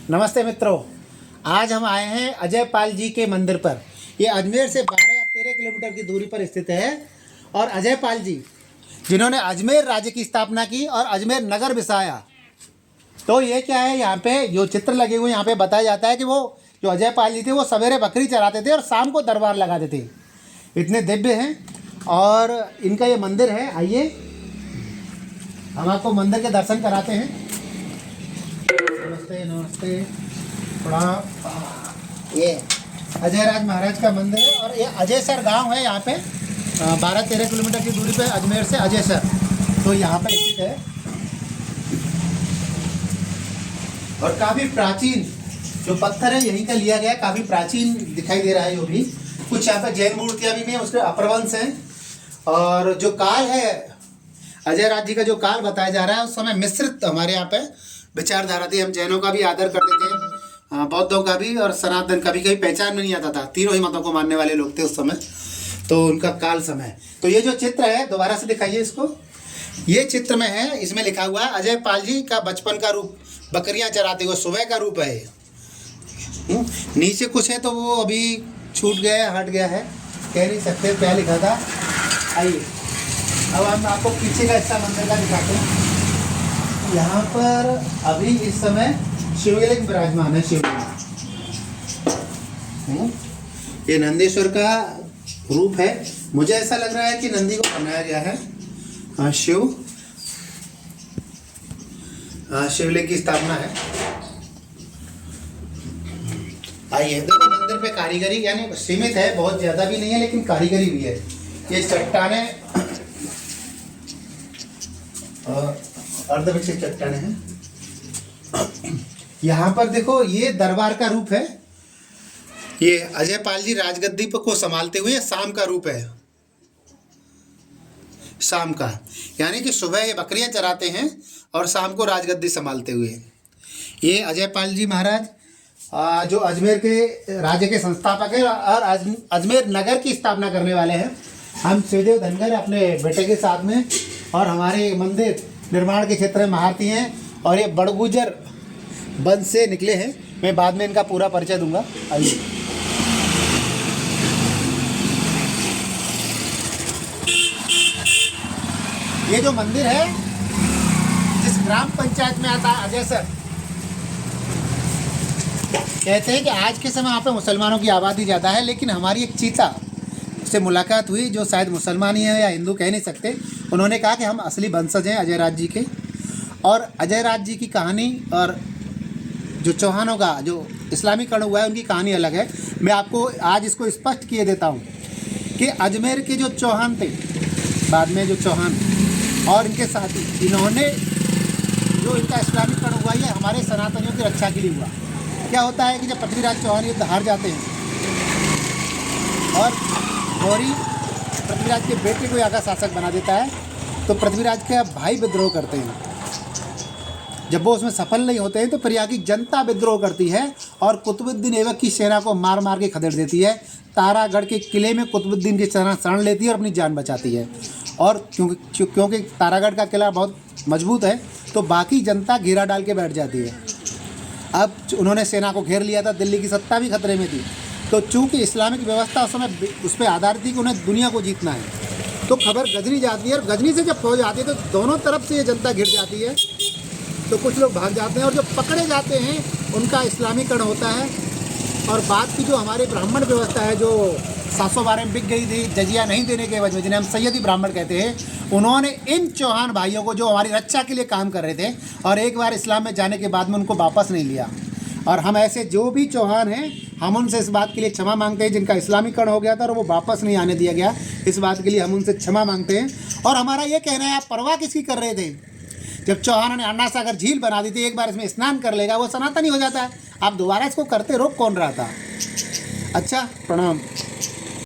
नमस्ते मित्रों। आज हम आए हैं अजय पाल जी के मंदिर पर। ये अजमेर से 12 या 13 किलोमीटर की दूरी पर स्थित है। और अजय पाल जी जिन्होंने अजमेर राज्य की स्थापना की और अजमेर नगर बसाया। तो ये क्या है, यहाँ पे जो चित्र लगे हुए यहाँ पे बताया जाता है कि वो जो अजय पाल जी थे वो सवेरे बकरी चराते थे और शाम को दरबार लगाते थे। इतने दिव्य हैं। और इनका ये मंदिर है। आइए हम आपको मंदिर के दर्शन कराते हैं। नमस्ते नमस्ते प्रणाम। ये अजय राज महाराज का मंदिर है और ये अजयसर गांव है। यहाँ पे 12-13 किलोमीटर की दूरी पे अजमेर से अजयसर, तो यहाँ पे स्थित है। और काफ़ी प्राचीन जो पत्थर है यहीं का लिया गया है। काफ़ी प्राचीन दिखाई दे रहा है। जो भी कुछ यहाँ पे जैन मूर्तियाँ भी हैं, उसके अपरवंश हैं। और जो काल है अजय राज जी का, जो काल बताया जा रहा है, उस समय मिश्रित हमारे यहाँ पे विचारधारा थी। हम जैनों का भी आदर करते थे, बौद्धों का भी, और सनातन का भी। कहीं पहचान में नहीं आता था। तीनों ही मतों को मानने वाले लोग थे उस समय। तो उनका काल समय। तो ये जो चित्र है, दोबारा से दिखाइए इसको। ये चित्र में है, इसमें लिखा हुआ है अजय पाल जी का बचपन का रूप, बकरियां चराते हुए सुबह का रूप है। नीचे कुछ है तो वो अभी छूट गया है, हट गया है, कह नहीं सकते क्या लिखा था। आइए अब हम आपको पीछे का हिस्सा मंदिर का दिखाते हैं। यहाँ पर अभी इस समय शिवलिंग विराजमान है। शिवलिंग ये नंदीश्वर का रूप है। मुझे ऐसा लग रहा है कि नंदी को बनाया गया है। शिवलिंग की स्थापना है। आइए देखो, मंदिर पे कारीगरी यानी सीमित है, बहुत ज़्यादा भी नहीं है, लेकिन कारीगरी भी है। ये चट्टानें अर्धविकसित चट्टानें हैं। यहाँ पर देखो, ये दरबार का रूप है। ये अजय पाल जी राजगद्दी को संभालते हुए शाम का रूप है। शाम का यानी कि सुबह ये बकरियां चराते हैं और शाम को राजगद्दी संभालते हुए। ये अजय पाल जी महाराज जो अजमेर के राज्य के संस्थापक हैं और अजमेर नगर की स्थापना करने वाले हैं। हम श्रीदेव धनगर अपने बेटे के साथ में, और हमारे मंदिर निर्माण के क्षेत्र में महारथी हैं। और ये बड़गुजर वंश से निकले हैं। मैं बाद में इनका पूरा परिचय दूंगा। आइए ये जो मंदिर है, जिस ग्राम पंचायत में आता है अजयसर, कहते हैं कि आज के समय यहाँ पे मुसलमानों की आबादी ज़्यादा है, लेकिन हमारी एक चीता से मुलाकात हुई जो शायद मुसलमान ही है या हिंदू कह नहीं सकते। उन्होंने कहा कि हम असली वंशज हैं अजय राज जी के। और अजय राज जी की कहानी और जो चौहानों का जो इस्लामीकरण हुआ है उनकी कहानी अलग है। मैं आपको आज इसको स्पष्ट किए देता हूँ कि अजमेर के जो चौहान थे, बाद में जो चौहान और इनके साथी, इन्होंने जो इनका इस्लामीकरण हुआ ये हमारे सनातनियों की रक्षा के लिए हुआ। क्या होता है कि जब पृथ्वीराज चौहान युद्ध हार जाते हैं और गौरी पृथ्वीराज के बेटे को यहाँ का शासक बना देता है, तो पृथ्वीराज के भाई विद्रोह करते हैं। जब वो उसमें सफल नहीं होते हैं तो फिर यहाँ की जनता विद्रोह करती है और कुतुबुद्दीन ऐबक की सेना को मार मार के खदेड़ देती है। तारागढ़ के किले में कुतुबुद्दीन की सेना शरण लेती है और अपनी जान बचाती है। और क्योंकि तारागढ़ का किला बहुत मजबूत है, तो बाकी जनता घेरा डाल के बैठ जाती है। अब उन्होंने सेना को घेर लिया था, दिल्ली की सत्ता भी खतरे में थी। तो चूँकि इस्लामिक व्यवस्था उस समय उस पर आधारित थी कि उन्हें दुनिया को जीतना है, तो खबर गजनी जाती है। और गजनी से जब फौज आती है तो दोनों तरफ से ये जनता घिर जाती है। तो कुछ लोग भाग जाते हैं और जो पकड़े जाते हैं उनका इस्लामीकरण होता है। और बात की जो हमारी ब्राह्मण व्यवस्था है, जो 712 में बिक गई थी जजिया नहीं देने के वजह, जिन्हें हम सैयदी ब्राह्मण कहते हैं, उन्होंने इन चौहान भाइयों को जो हमारी रक्षा के लिए काम कर रहे थे और एक बार इस्लाम में जाने के बाद में उनको वापस नहीं लिया। और हम ऐसे जो भी चौहान हैं, हम उनसे इस बात के लिए क्षमा मांगते हैं जिनका इस्लामीकरण हो गया था और वो वापस नहीं आने दिया गया। इस बात के लिए हम उनसे क्षमा मांगते हैं। और हमारा ये कहना है, आप परवाह किसकी कर रहे थे? जब चौहानों ने अन्ना सागर झील बना दी थी, एक बार इसमें स्नान कर लेगा वो सनातनी हो जाता है। आप दोबारा इसको करते, रोक कौन रहा था? अच्छा, प्रणाम।